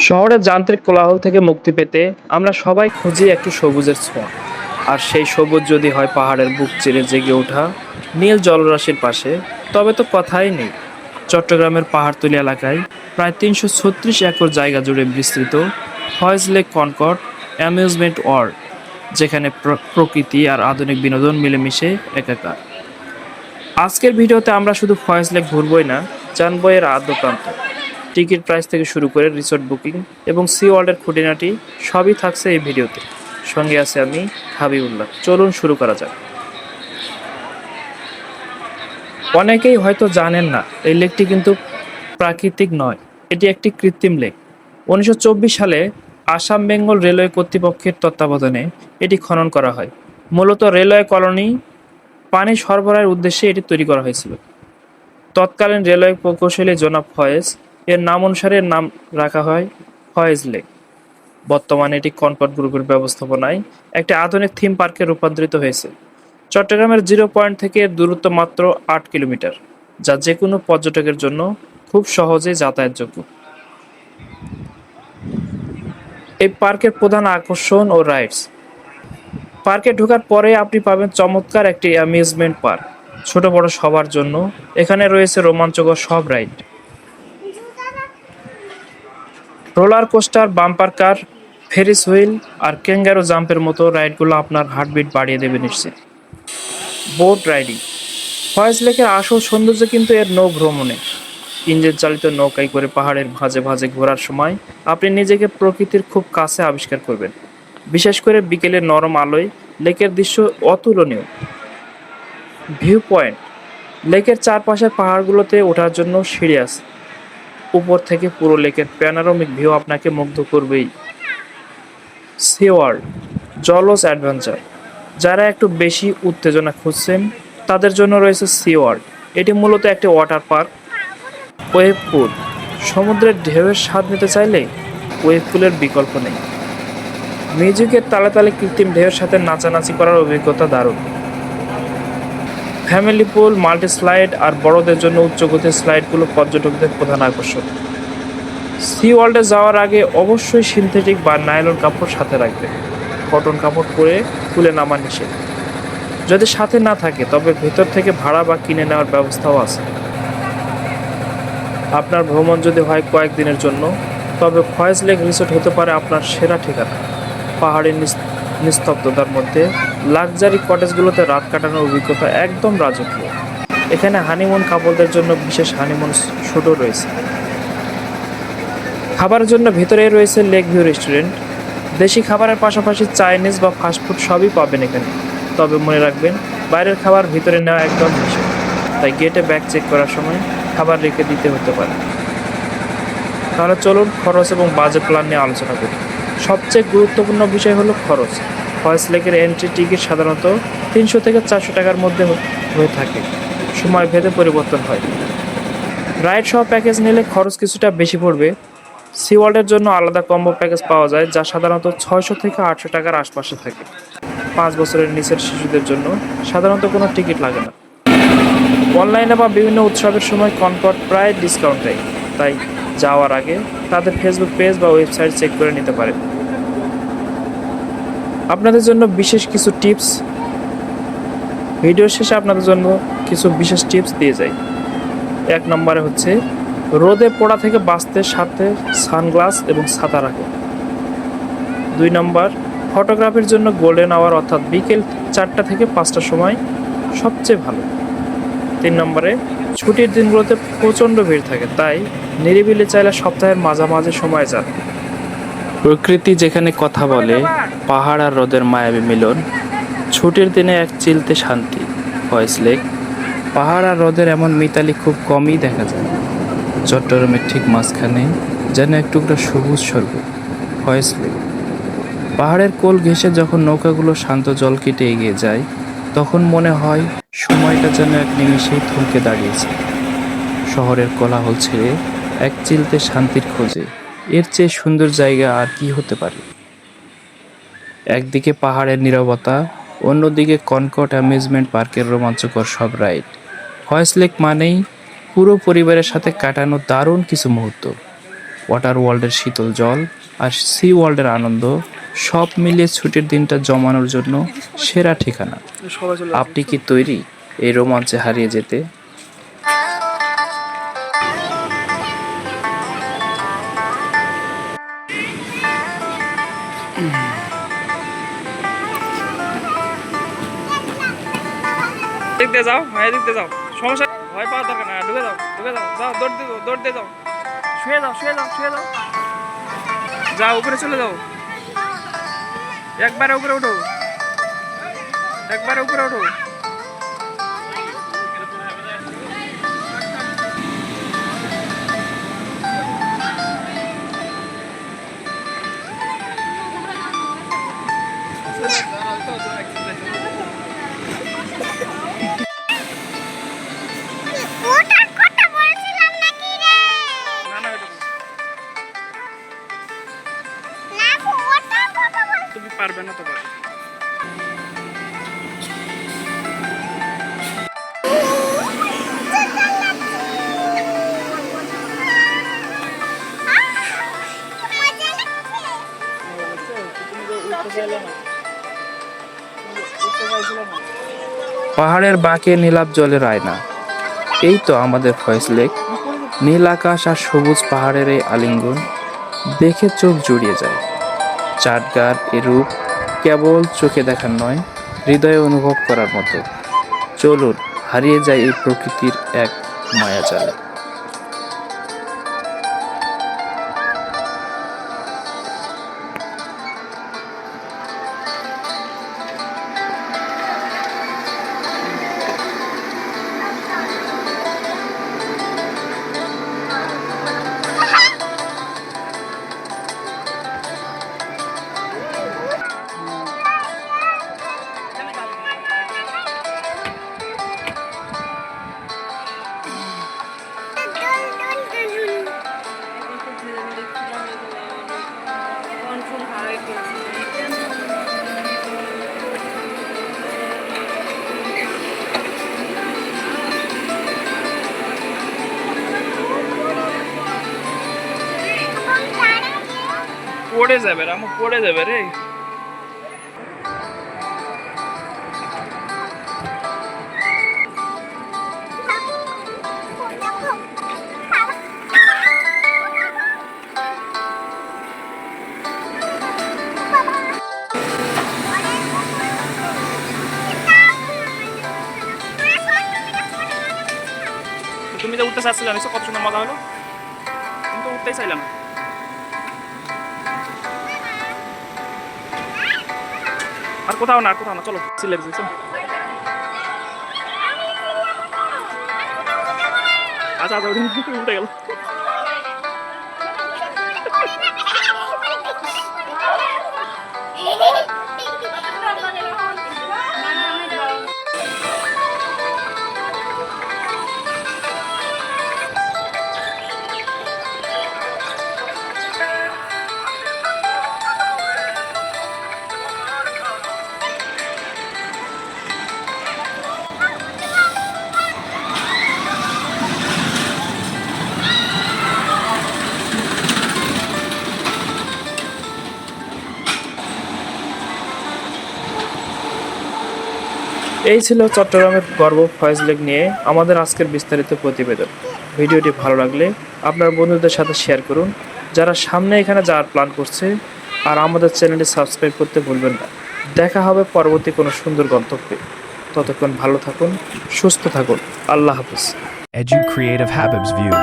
শহরের যান্ত্রিক কোলাহল থেকে মুক্তি পেতে আমরা সবাই খুঁজি একটু সবুজের ছোঁয়া। আর সেই সবুজ যদি হয় পাহাড়ের বুক চিরে জেগে ওঠা নীল জলরাশির পাশে, তবে তো কথাই নেই। চট্টগ্রামের পাহাড়তলী এলাকায় প্রায় ৩৩৬ একর জায়গা জুড়ে বিস্তৃত Foy's Lake Concord Amusement World, যেখানে প্রকৃতি আর আধুনিক বিনোদন মিলেমিশে একাকার। আজকের ভিডিওতে আমরা শুধু ফয়েজ লেক ঘুরবই না, জানবো এর আদ্য প্রান্ত, টিকিট প্রাইস থেকে শুরু করে রিসোর্ট বুকিং এবং সি ওয়ার্ল্ডের খুঁটিনাটি সবই থাকছে এই ভিডিওতে। সঙ্গে আছে আমি হাবিবুল্লাহ। চলুন শুরু করা যাক। অনেকেই হয়তো জানেন না, এই লেকটি কিন্তু প্রাকৃতিক নয়, এটি একটি কৃত্রিম লেক। 1924 সালে আসাম বেঙ্গল রেলওয়ে কর্তৃপক্ষের তত্ত্বাবধানে এটি খনন করা হয়। মূলত রেলওয়ে কলোনি পানি সরবরাহের উদ্দেশ্যে এটি তৈরি করা হয়েছিল। তৎকালীন রেলওয়ে প্রকৌশলী জনাব ফয়েজ এর নাম অনুসারে নাম রাখা হয় ফয়েজ লেক। বর্তমানে এটি কনকর্ড গ্রুপের ব্যবস্থাপনায় একটি আধুনিক থিম পার্কে রূপান্তরিত হয়েছে। চট্টগ্রামের জিরো পয়েন্ট থেকে এর দূরত্ব মাত্র 8 কিলোমিটার, যা যে কোনো পর্যটকের জন্য খুব সহজেই যাতায়াতযোগ্য। এই পার্কের প্রধান আকর্ষণ ও রাইডস। পার্কে ঢোকার পরে আপনি পাবেন চমৎকার একটি অ্যামিউজমেন্ট পার্ক, ছোট বড় সবার জন্য। এখানে রয়েছে রোমাঞ্চকর সব ride, roller coaster, bumper car, Ferris wheel আর ক্যাঙ্গারো জাম্পের মতো রাইডগুলো আপনার হার্টবিট বাড়িয়ে দেবে নিশ্চিত। Boat riding. ফয়েজ লেকের আসল সৌন্দর্য কিন্তু এর নৌ ভ্রমণে। ইঞ্জিন চালিত নৌকায় করে পাহাড়ের ভাঁজে ভাঁজে ঘোরার সময় আপনি নিজেকে প্রকৃতির খুব কাছে আবিষ্কার করবেন। বিশেষ করে বিকেলের নরম আলোয় লেকের দৃশ্য অতুলনীয়। View point. লেকের চারপাশের পাহাড়গুলোতে ওঠার জন্য সিঁড়ি আছে। উপর থেকে পুরো লেকের প্যানোরামিক ভিউ আপনাকে মুগ্ধ করবেই। সি ওয়ার্ল্ড, জলজ অ্যাডভেঞ্চার। যারা একটু বেশি উত্তেজনা খুঁজছেন তাদের জন্য রয়েছে সি ওয়ার্ল্ড। এটি মূলত একটি ওয়াটার পার্ক। ওয়েভ পুল। সমুদ্রের ঢেউয়ের স্বাদ নিতে চাইলে ওয়েভ পুলের বিকল্প নেই। মিউজিকের তালে তালে কৃত্রিম ঢেউয়ের সাথে নাচানাচি করার অভিজ্ঞতা দারুণ। ফ্যামিলি পুল, মাল্টি স্লাইড আর বড়দের জন্য উচ্চগতির স্লাইডগুলো পর্যটকদের প্রধান আকর্ষণ। সি ওয়ার্ল্ডে যাওয়ার আগে অবশ্যই সিনথেটিক বা নাইলন কাপড় সাথে রাখবেন। কটন কাপড় পরে তুলে নামা নিষেধ। যদি সাথে না থাকে তবে ভেতর থেকে ভাড়া বা কিনে নেওয়ার ব্যবস্থাও আছে। আপনার ভ্রমণ যদি হয় কয়েকদিনের জন্য, তবে ফয়েজ লেক রিসোর্ট হতে পারে আপনার সেরা ঠিকানা। পাহাড়ের নিস্তব্ধতার মধ্যে লাক্সারি কটেজগুলোতে রাত কাটানোর অভিজ্ঞতা একদম রাজকীয়। এখানে হানিমুন কাপলদের জন্য বিশেষ হানিমুন শুটও রয়েছে। খাবারের জন্য ভেতরে রয়েছে লেক ভিউ রেস্টুরেন্ট। দেশি খাবারের পাশাপাশি চাইনিজ বা ফাস্টফুড সবই পাবেন এখানে। তবে মনে রাখবেন, বাইরের খাবার ভিতরে নেওয়া একদম নিষেধ, তাই গেটে ব্যাগ চেক করার সময় খাবার রেখে দিতে হতে পারে। তাহলে চলুন খরচ এবং বাজেট প্ল্যান নিয়ে আলোচনা করি। সবচেয়ে গুরুত্বপূর্ণ বিষয় হলো খরচ। ফয়েজ লেকের এন্ট্রি টিকিট সাধারণত 300 থেকে 400 টাকার মধ্যে হয়ে থাকে, সময় ভেদে পরিবর্তন হয়। রাইড সহ প্যাকেজ নিলে খরচ কিছুটা বেশি পড়বে। সি ওয়ার্ল্ডের জন্য আলাদা কম্বো প্যাকেজ পাওয়া যায়, যা সাধারণত 600 থেকে 800 টাকার আশপাশে থাকে। 5 বছরের নিচের শিশুদের জন্য সাধারণত কোনো টিকিট লাগে না। অনলাইনে বা বিভিন্ন উৎসবের সময় কনকর্ড প্রায় ডিসকাউন্ট দেয়, তাই যাওয়ার আগে তাদের ফেসবুক পেজ বা ওয়েবসাইট চেক করে নিতে পারেন। আপনাদের জন্য বিশেষ কিছু টিপস। ভিডিওর শেষে আপনাদের জন্য কিছু বিশেষ টিপস দিয়ে যাই। 1 নম্বরে হচ্ছে রোদে পোড়া থেকে বাঁচতে সাথে সানগ্লাস এবং ছাতা রাখুন। 2 নম্বর, ফটোগ্রাফির জন্য গোল্ডেন আওয়ার অর্থাৎ বিকেল 4টা থেকে 5টার সময় সবচেয়ে ভালো। 3 নম্বরে, ছুটির দিনগুলোতে প্রচণ্ড ভিড় থাকে, তাই নিরিবিলি চাইলে সপ্তাহের মাঝামাঝি সময় যান। প্রকৃতি যেখানে কথা বলে, পাহাড় আর রোদের মায়াবী মিলন, ছুটির দিনে এক চিলতে শান্তি। ফয়েজ লেক। পাহাড় আর রোদের এমন মিতালি খুব কমই দেখা যায়। চট্টগ্রামের ঠিক মাঝখানে যেন এক টুকরা সবুজ স্বর্গ। ফয়েজ লেক। পাহাড়ের কোল ঘেঁষে যখন নৌকাগুলো শান্ত জল কেটে এগিয়ে যায়, তখন মনে হয় সময়টা যেন এক নিমিষেই থমকে দাঁড়িয়েছে। শহরের কোলাহল ছেড়ে এক চিলতে শান্তির খোঁজে এর চেয়ে সুন্দর জায়গা আর কি হতে পারে। একদিকে পাহাড়ের নীরবতা, অন্যদিকে কনকর্ড অ্যামিউজমেন্ট পার্কের রোমাঞ্চকর সব রাইড। ফয়েজ লেক মানেই পুরো পরিবারের সাথে কাটানো দারুণ কিছু মুহূর্ত। ওয়াটার ওয়ার্ল্ডের শীতল জল আর সি ওয়ার্ল্ডের আনন্দ সব মিলিয়ে ছুটির দিনটা জমানোর জন্য সেরা ঠিকানা। আপনি কি তৈরি এই রোমাঞ্চে হারিয়ে যেতে? দেখতে যাও, হ্যাঁ দেখতে যাও, সমস্যা ভয় পাওয়ার দরকার না, ঢুকে যাও, যাও, দৌড় দিয়ে যাও, শুয়ে যাও, যাও উপরে চলে যাও, একবারে উপরে ওঠো, তুমি পারবে না তো পারবে। পাহাড়ের বাঁকে নীলাভ জলের আয়না, এই তো আমাদের ফয়েজ লেক। নীল আকাশ আর সবুজ পাহাড়ের এই আলিঙ্গন দেখে চোখ জুড়িয়ে যায়। চাটগার এ রূপ কেবল চোখে দেখার নয়, হৃদয়ে অনুভব করার মতো। চলুন হারিয়ে যায় এই প্রকৃতির এক মায়াজালে। পড়ে যাবে রে, পড়ে যাবে রে। তুমি তো উঠতে চাচ্ছিলে, কত সুন্দর মজা হলো, তুমি তো উঠতেই চাইলাম না। আর কোথাও না, চলো সিলেট যাই, চলো। আচ্ছা উঠে গেল। এই ছিল চট্টগ্রামের গর্ব ফয়েজ লেক নিয়ে আমাদের আজকের বিস্তারিত প্রতিবেদন। ভিডিওটি ভালো লাগলে আপনার বন্ধুদের সাথে শেয়ার করুন, যারা সামনে এখানে যাওয়ার প্ল্যান করছে। আর আমাদের চ্যানেলটি সাবস্ক্রাইব করতে ভুলবেন না। দেখা হবে পরবর্তী কোনো সুন্দর গন্তব্যে। ততক্ষণ ভালো থাকুন, সুস্থ থাকুন। আল্লাহ হাফিজ। Edu Creative Habib's View.